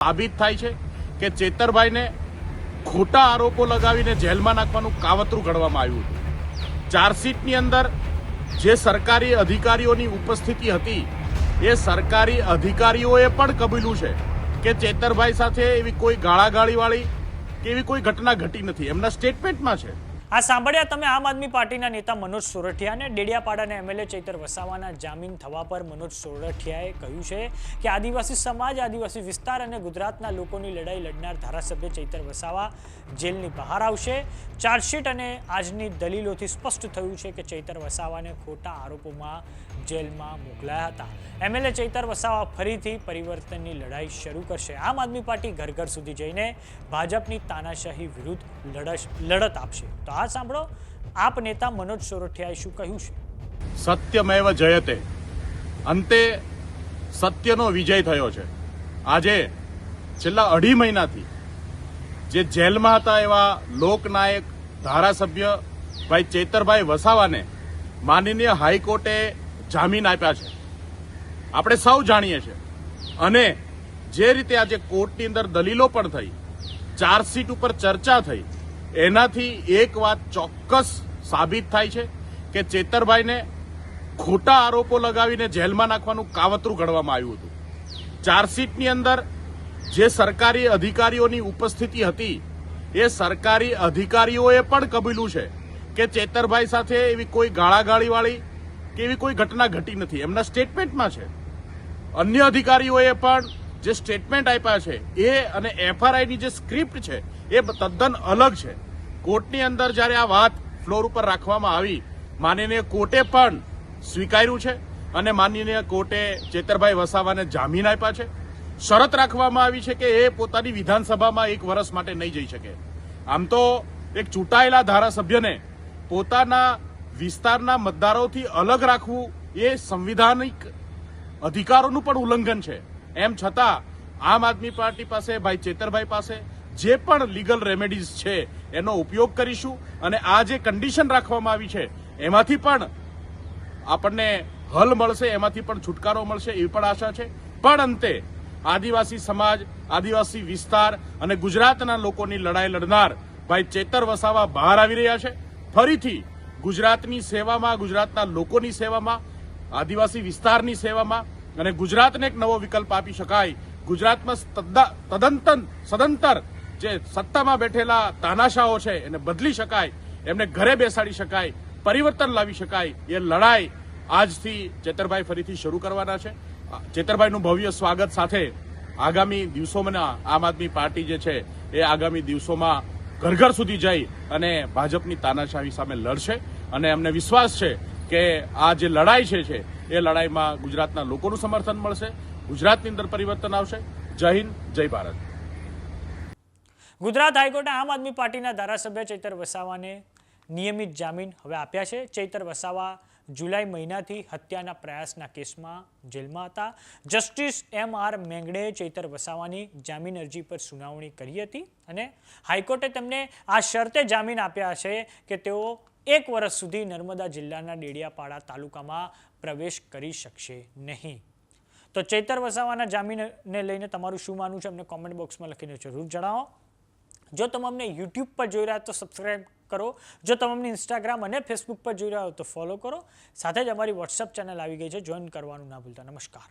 સાબિત થાય છે કે ચેતરભાઈને ખોટા આરોપો લગાવીને જેલમાં નાખવાનું કાવતરું ઘડવામાં આવ્યું હતું। ચાર્જશીટની અંદર જે સરકારી અધિકારીઓની ઉપસ્થિતિ હતી એ સરકારી અધિકારીઓએ પણ કબૂલ્યું છે કે ચેતરભાઈ સાથે એવી કોઈ ગાળાગાળીવાળી કે એવી કોઈ ઘટના ઘટી નથી, એમના સ્ટેટમેન્ટમાં છે। આ સાંભળ્યા તમે આમ આદમી પાર્ટીના નેતા મનોજ સોરઠિયા અને ડેડિયાપાડાના એમએલએ ચૈતર વસાવાના જામીન થવા પર મનોજ સોરઠિયાએ કહ્યું છે કે આદિવાસી સમાજ, આદિવાસી વિસ્તાર અને ગુજરાતના લોકોની લડાઈ લડનાર ધારાસભ્ય ચૈતર વસાવા જેલની બહાર આવશે। ચાર્જશીટ અને આજની દલીલોથી સ્પષ્ટ થયું છે કે ચૈતર વસાવાને ખોટા આરોપોમાં જેલમાં મોકલાયા હતા। એમએલએ ચૈતર વસાવા ફરીથી પરિવર્તનની લડાઈ શરૂ કરશે। આમ આદમી પાર્ટી ઘર ઘર સુધી જઈને ભાજપની તાનાશાહી વિરુદ્ધ લડત આપશે। તો આ સાંભળો આપ નેતા મનોજ સોરઠિયાએ શું કહ્યું છે। સત્યમેવ જયતે, અંતે સત્યનો વિજય થયો છે। આજે છેલ્લા 2.5 મહિનાથી જે જેલમાં હતા એવા લોકનાયક ધારાસભ્ય ભાઈ ચેતરભાઈ વસાવાને માનનીય હાઈકોર્ટે જામીન આપ્યા છે, આપણે સૌ જાણીએ છીએ। અને જે રીતે આજે કોર્ટની અંદર દલીલો પણ થઈ, ચાર્જશીટ ઉપર ચર્ચા થઈ, એનાથી એક વાત ચોક્કસ સાબિત થાય છે કે ચેતરભાઈને ખોટા આરોપો લગાવીને જેલમાં નાખવાનું કાવતરું ઘડવામાં આવ્યું હતું। ચાર્જશીટની અંદર જે સરકારી અધિકારીઓની ઉપસ્થિતિ હતી એ સરકારી અધિકારીઓએ પણ કબૂલ્યું છે કે ચેતરભાઈ સાથે એવી કોઈ ગાળાગાળીવાળી કે એવી કોઈ ઘટના ઘટી નથી, એમના સ્ટેટમેન્ટમાં છે। અન્ય અધિકારીઓએ પણ જે સ્ટેટમેન્ટ આપ્યા છે એ અને એફઆરઆઈની જે સ્ક્રિપ્ટ છે એ તદ્દન અલગ છે। કોર્ટની અંદર જ્યારે આ વાત ફ્લોર ઉપર રાખવામાં આવી, માનનીય કોર્ટે પણ સ્વીકાર્યું છે અને માનનીય કોર્ટે ચેતરભાઈ વસાવાને જામીન આપ્યા છે। શરત રાખવામાં આવી છે કે એ પોતાની વિધાનસભામાં 1 વર્ષ માટે નહીં જઈ શકે। આમ તો એક ચૂંટાયેલા ધારાસભ્યને પોતાના વિસ્તારના મતદારોથી અલગ રાખવું એ સંવિધાનિક અધિકારોનું પણ ઉલ્લંઘન છે। એમ છતાં આમ આદમી પાર્ટી પાસે, ભાઈ ચેતરભાઈ પાસે જે પણ લીગલ રેમેડીઝ છે એનો ઉપયોગ કરીશું અને આ જે કન્ડિશન રાખવામાં આવી છે એમાંથી પણ આપણને હલ મળશે, એમાંથી પણ છુટકારો મળશે એવી પણ આશા છે। પણ અંતે આદિવાસી સમાજ, આદિવાસી વિસ્તાર અને ગુજરાતના લોકોની લડાઈ લડનાર ભાઈ ચેતર વસાવા બહાર આવી રહ્યા છે। ફરીથી ગુજરાતની સેવામાં, ગુજરાતના લોકોની સેવામાં, આદિવાસી વિસ્તારની સેવામાં અને ગુજરાતને એક નવો વિકલ્પ આપી શકાય, ગુજરાતમાં સદંતર જે સત્તામાં બેઠેલા તાનાશાઓ છે એને બદલી શકાય, એમને ઘરે બેસાડી શકાય, પરિવર્તન લાવી શકાય, એ લડાઈ આજથી ચેતરભાઈ ફરીથી શરૂ કરવાના છે। ચેતરભાઈનું ભવ્ય સ્વાગત સાથે આગામી દિવસોમાં આમ આદમી પાર્ટી જે છે એ આગામી દિવસોમાં ઘર ઘર સુધી જઈ અને ભાજપની તાનાશાહી સામે લડશે અને અમને વિશ્વાસ છે કે આ જે લડાઈ છે એ લડાઈમાં ગુજરાતના લોકોનું સમર્થન મળશે, ગુજરાતની અંદર પરિવર્તન આવશે। જય હિન્દ, જય ભારત। ગુજરાત હાઈકોર્ટે આમ આદમી પાર્ટીના ધારાસભ્ય ચૈતર વસાવાને નિયમિત જામીન હવે આપ્યા છે। ચૈતર વસાવા જુલાઈ મહિનાથી હત્યાના પ્રયાસના કેસમાં જેલમાં હતા। Justice M.R. મેંગડેએ ચૈતર વસાવાની જામીન અરજી પર સુનાવણી કરી હતી અને હાઈકોર્ટે તેમને આ શરતે જામીન આપ્યા છે કે તેઓ 1 વર્ષ સુધી નર્મદા જિલ્લાના ડેડિયાપાડા તાલુકામાં પ્રવેશ કરી શકશે નહીં। તો ચૈતર વસાવાના જામીનને લઈને તમારું શું માનવું છે અમને કોમેન્ટ બોક્સમાં લખીને જરૂર જણાવો। જો તમે અમને યુટ્યુબ પર જોઈ રહ્યા તો સબસ્ક્રાઇબ કરો, જો તમે અમને ઇન્સ્ટાગ્રામ અને ફેસબુક પર જોઈ રહ્યા હો તો ફોલો કરો, સાથે જ અમારી વોટ્સએપ ચેનલ આવી ગઈ છે, જોઈન કરવાનું ના ભૂલતા। નમસ્કાર।